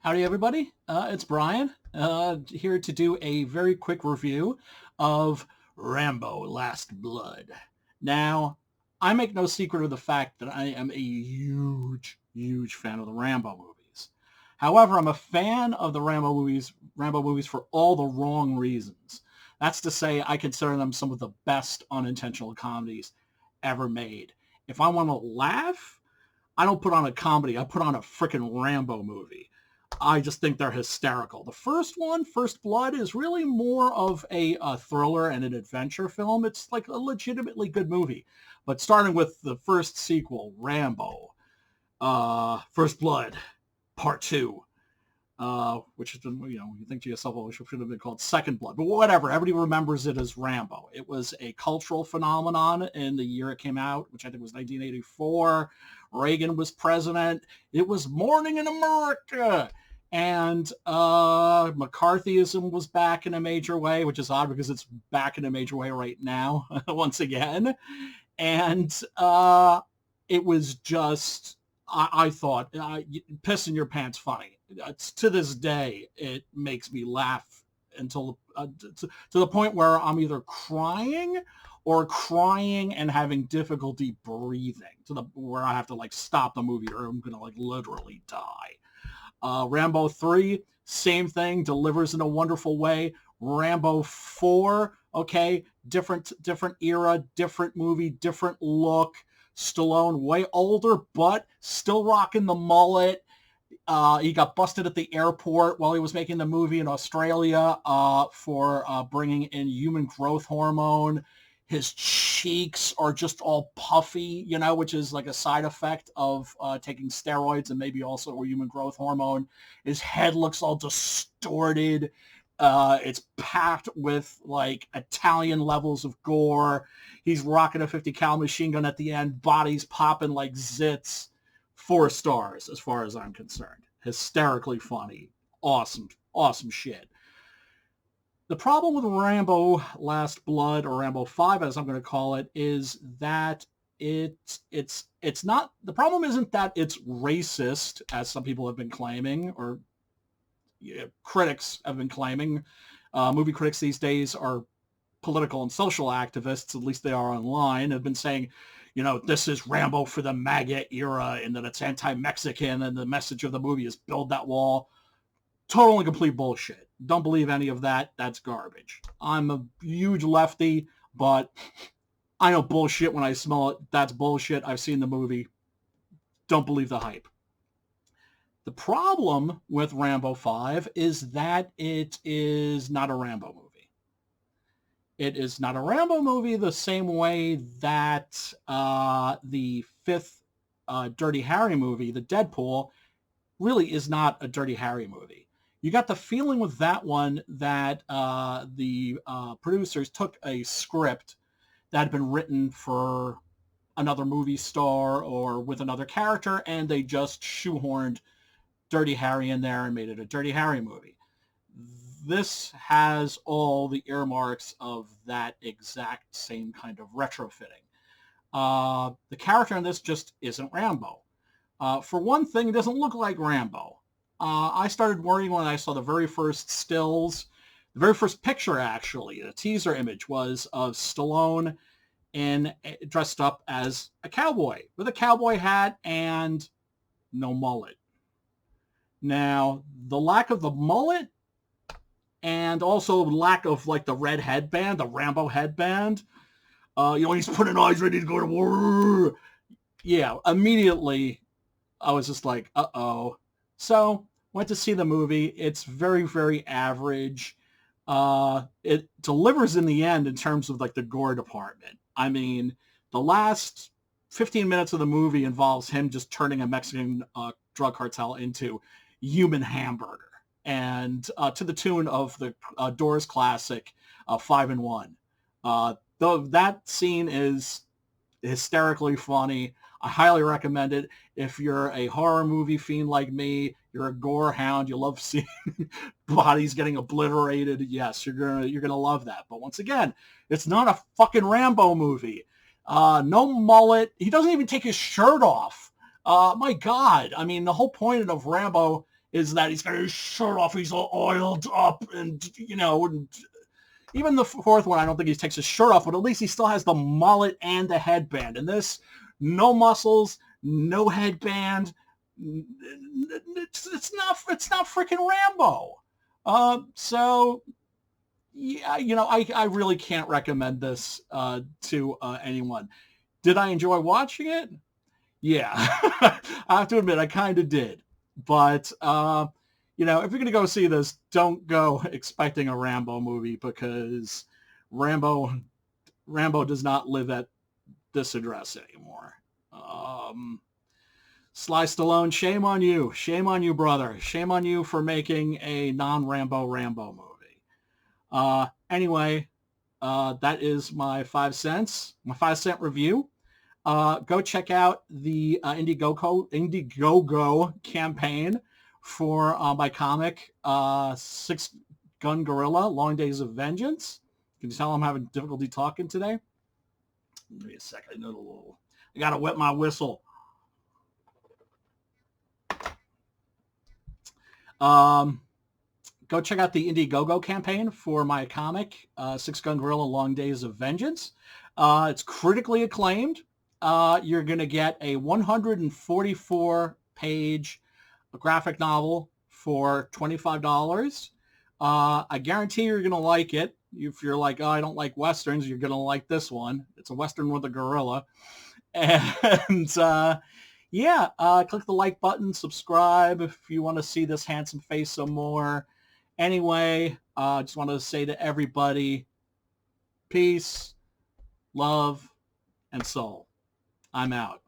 Howdy, everybody. It's Brian here to do a very quick review of Rambo Last Blood. Now, I make no secret of the fact that I am a huge fan of the Rambo movies. However, I'm a fan of the Rambo movies for all the wrong reasons. That's to say, I consider them some of the best unintentional comedies ever made. If I want to laugh, I don't put on a comedy. I put on a freaking Rambo movie. I just think they're hysterical. The first one, First Blood, is really more of a thriller and an adventure film. It's like a legitimately good movie. But starting with the first sequel, Rambo, First Blood, Part 2, which has been, you think to yourself, well, it should have been called Second Blood. But whatever, everybody remembers it as Rambo. It was a cultural phenomenon in the year it came out, which I think was 1984. Reagan was president. It was morning in America. And McCarthyism was back in a major way, which is odd because it's back in a major way right now, once again. And it was just, I thought, pissing your pants funny. To this day, it makes me laugh until to the point where I'm either crying or crying and having difficulty breathing to the where I have to stop the movie or I'm gonna literally die. Rambo 3, same thing, delivers in a wonderful way. Rambo 4, okay, different era, different movie, different look. Stallone way older, but still rocking the mullet. He got busted at the airport while he was making the movie in Australia for bringing in human growth hormone. His cheeks are just all puffy, which is like a side effect of taking steroids and maybe also human growth hormone. His head looks all distorted. It's packed with Italian levels of gore. He's rocking a 50 cal machine gun at the end. Bodies popping like zits. 4 stars as far as I'm concerned. Hysterically funny. Awesome shit. The problem with Rambo Last Blood, or Rambo 5 as I'm going to call it, is that it's not, the problem isn't that it's racist, as some people have been claiming, or critics have been claiming. Movie critics these days are political and social activists, at least they are online, have been saying, this is Rambo for the MAGA era and that it's anti-Mexican and the message of the movie is build that wall. Total and complete bullshit. Don't believe any of that. That's garbage. I'm a huge lefty, but I know bullshit when I smell it. That's bullshit. I've seen the movie. Don't believe the hype. The problem with Rambo 5 is that it is not a Rambo movie. It is not a Rambo movie the same way that the 5th Dirty Harry movie, the Deadpool, really is not a Dirty Harry movie. You got the feeling with that one that the producers took a script that had been written for another movie star or with another character, and they just shoehorned Dirty Harry in there and made it a Dirty Harry movie. This has all the earmarks of that exact same kind of retrofitting. The character in this just isn't Rambo. For one thing, it doesn't look like Rambo. I started worrying when I saw the very first stills. The very first picture, actually, the teaser image, was of Stallone dressed up as a cowboy with a cowboy hat and no mullet. Now, the lack of the mullet and also lack of the red headband, the Rambo headband, he's putting eyes ready to go to war. Yeah, immediately I was just like, uh-oh. So went to see the movie. It's very, very average. It delivers in the end in terms of the gore department. I mean, the last 15 minutes of the movie involves him just turning a Mexican drug cartel into human hamburger. And to the tune of the Doors classic, 5 and 1. Though that scene is hysterically funny. I highly recommend it. If you're a horror movie fiend like me, you're a gore hound, you love seeing bodies getting obliterated, yes, you're gonna love that. But once again, it's not a fucking Rambo movie. No mullet. He doesn't even take his shirt off. My God. I mean, the whole point of Rambo is that he's got his shirt off, he's all oiled up, and and even the fourth one, I don't think he takes his shirt off, but at least he still has the mullet and the headband. And this, no muscles, no headband. It's not freaking Rambo. So yeah, I really can't recommend this to anyone. Did I enjoy watching it? Yeah, I have to admit I kind of did. But if you're gonna go see this, don't go expecting a Rambo movie because Rambo Rambo does not live at this address anymore. Sly Stallone, shame on you, brother, shame on you for making a non-Rambo Rambo movie. Anyway, that is my 5 cents, my 5 cent review. Go check out the Indiegogo campaign for my comic, Six Gun Gorilla, Long Days of Vengeance. Can you tell I'm having difficulty talking today? Give me a second. I got to wet my whistle. Go check out the Indiegogo campaign for my comic, Six Gun Gorilla, Long Days of Vengeance. It's critically acclaimed. You're going to get a 144-page graphic novel for $25. I guarantee you're going to like it. If you're like, oh, I don't like Westerns, you're going to like this one. It's a Western with a gorilla. And click the like button, subscribe if you want to see this handsome face some more. Anyway, I just want to say to everybody, peace, love, and soul. I'm out.